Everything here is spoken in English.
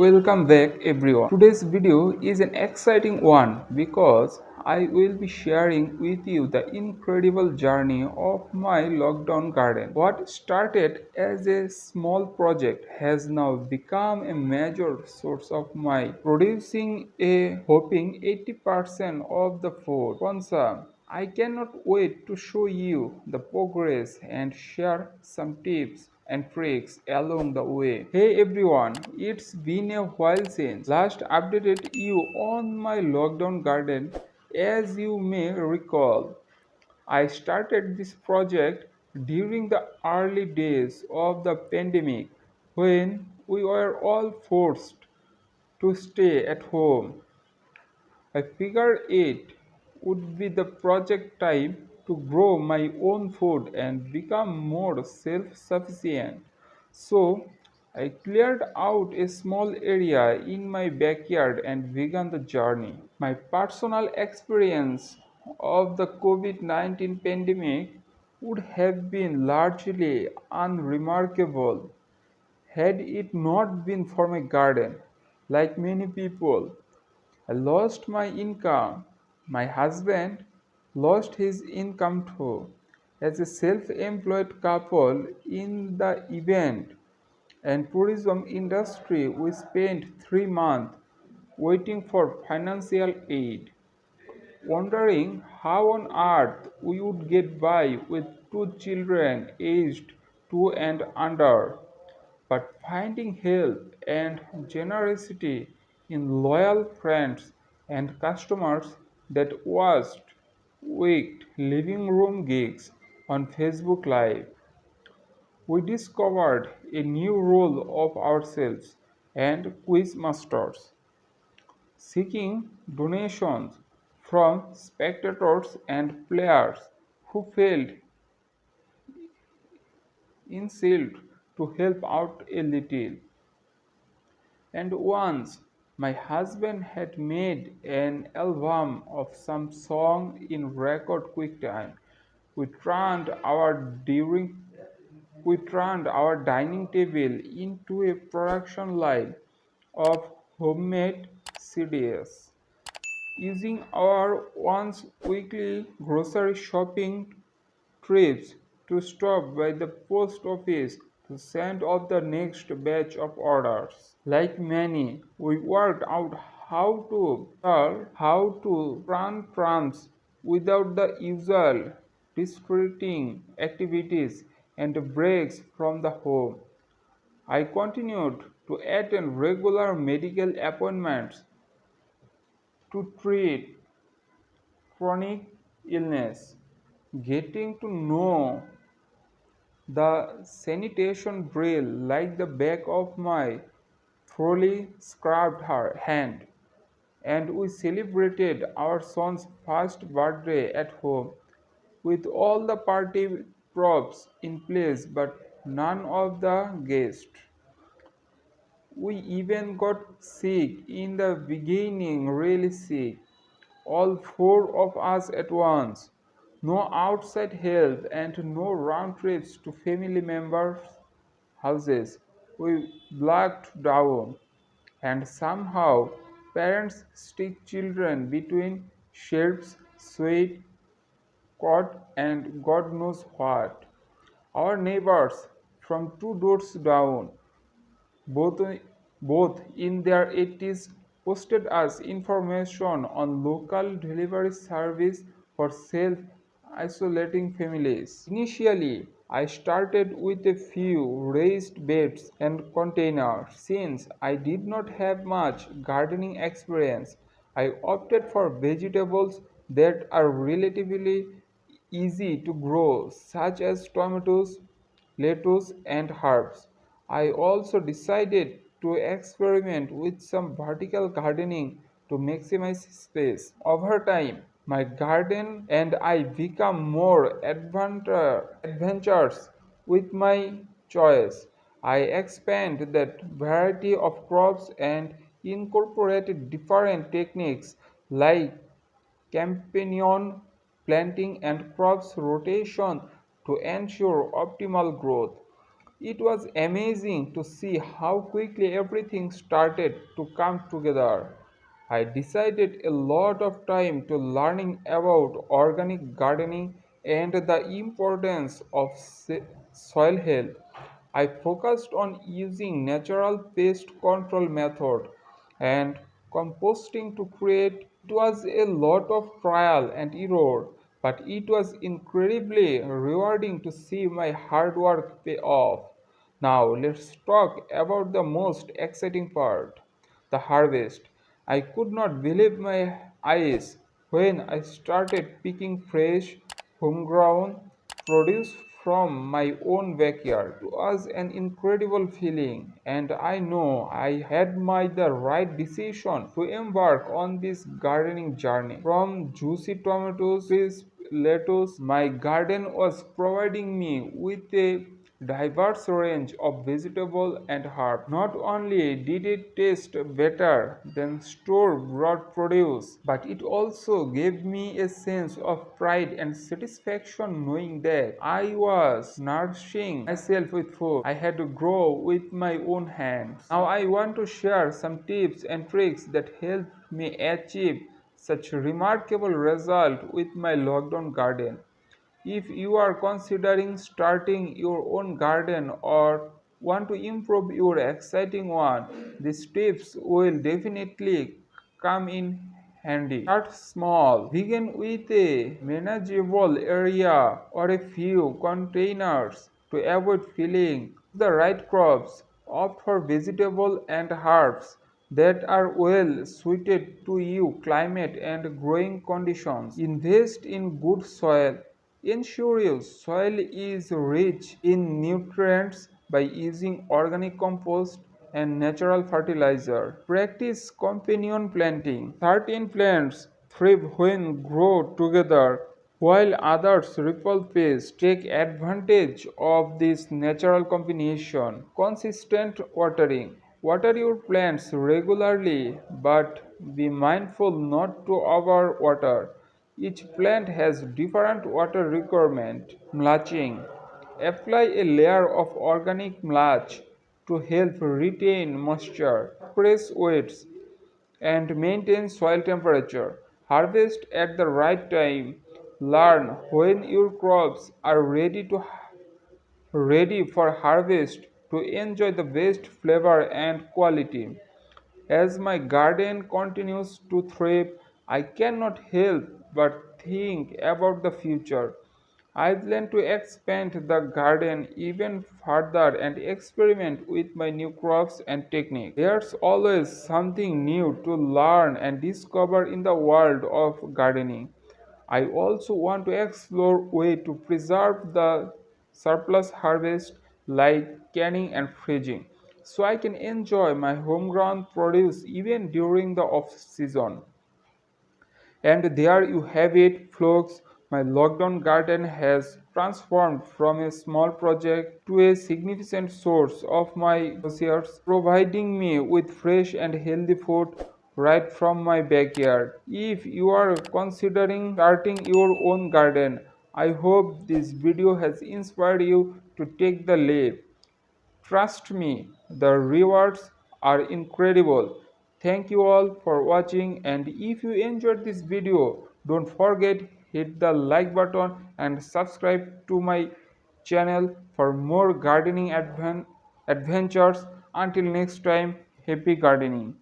Welcome back everyone. Today's video is an exciting one because I will be sharing with you the incredible journey of my lockdown garden. What started as a small project has now become a major source of my producing a whopping 80% of the food consumed. I cannot wait to show you the progress and share some tips and tricks along the way. Hey everyone, it's been a while since last updated you on my lockdown garden. As you may recall, I started this project during the early days of the pandemic when we were all forced to stay at home. I figured it would be the project time to grow my own food and become more self-sufficient. So I cleared out a small area in my backyard and began the journey. My personal experience of the COVID-19 pandemic would have been largely unremarkable had it not been for my garden. Like many people, I lost my income. My husband lost his income too. As a self employed couple in the event and tourism industry, we spent 3 months waiting for financial aid, wondering how on earth we would get by with two children aged 2 and under, but finding help and generosity in loyal friends and customers that watched wicked living room gigs on Facebook Live, we discovered a new role of ourselves and quiz masters, seeking donations from spectators and players who felt insulted to help out a little. And once my husband had made an album of some song in record quick time. We turned our during we turned our dining table into a production line of homemade CDs. Using our once weekly grocery shopping trips to stop by the post office to send off the next batch of orders. Like many, we worked out how to run trams without the usual distracting activities and breaks from the home. I continued to attend regular medical appointments to treat chronic illness, getting to know the sanitation drill like the back of my thoroughly scrubbed her hand, and we celebrated our son's first birthday at home with all the party props in place but none of the guests. We even got sick in the beginning, really sick, all four of us at once. No outside help and no round trips to family members' houses. We blacked down, and somehow parents stick children between shelves, sweat, cot, and God knows what. Our neighbors from two doors down, both, both in their 80s, posted us information on local delivery service for self-isolating families. Initially, I started with a few raised beds and containers. Since I did not have much gardening experience, I opted for vegetables that are relatively easy to grow, such as tomatoes, lettuce, and herbs. I also decided to experiment with some vertical gardening to maximize space. Over time, my garden and I become more adventurous with my choice. I expand that variety of crops and incorporated different techniques like companion planting and crops rotation to ensure optimal growth. It was amazing to see how quickly everything started to come together. I decided a lot of time to learning about organic gardening and the importance of soil health. I focused on using natural pest control method and composting to create. It was a lot of trial and error, but it was incredibly rewarding to see my hard work pay off. Now let's talk about the most exciting part, the harvest. I could not believe my eyes when I started picking fresh, homegrown produce from my own backyard. It was an incredible feeling, and I know I had made the right decision to embark on this gardening journey. From juicy tomatoes, crisp lettuce, my garden was providing me with a diverse range of vegetable and herbs. Not only did it taste better than store-bought produce, but it also gave me a sense of pride and satisfaction knowing that I was nourishing myself with food I had to grow with my own hands. Now I want to share some tips and tricks that helped me achieve such remarkable result with my lockdown garden. If you are considering starting your own garden or want to improve your exciting one, these tips will definitely come in handy. Start small. Begin with a manageable area or a few containers to avoid filling. The right crops. Opt for vegetable and herbs that are well suited to your climate and growing conditions. Invest in good soil. Ensure your soil is rich in nutrients by using organic compost and natural fertilizer. Practice companion planting. Certain plants thrive when grow together while others repel pests. Take advantage of this natural combination. Consistent watering. Water your plants regularly but be mindful not to overwater. Each plant has different water requirement. Mulching. Apply a layer of organic mulch to help retain moisture, suppress weeds, and maintain soil temperature. Harvest at the right time. Learn when your crops are ready for harvest to enjoy the best flavor and quality. As my garden continues to thrive, I cannot help but think about the future. I plan to expand the garden even further and experiment with my new crops and techniques. There's always something new to learn and discover in the world of gardening. I also want to explore ways to preserve the surplus harvest like canning and freezing so I can enjoy my homegrown produce even during the off season. And there you have it, folks. My lockdown garden has transformed from a small project to a significant source of my groceries, providing me with fresh and healthy food right from my backyard. If you are considering starting your own garden, I hope this video has inspired you to take the leap. Trust me, the rewards are incredible. Thank you all for watching, and if you enjoyed this video, don't forget hit the like button and subscribe to my channel for more gardening adventures. Until next time, happy gardening.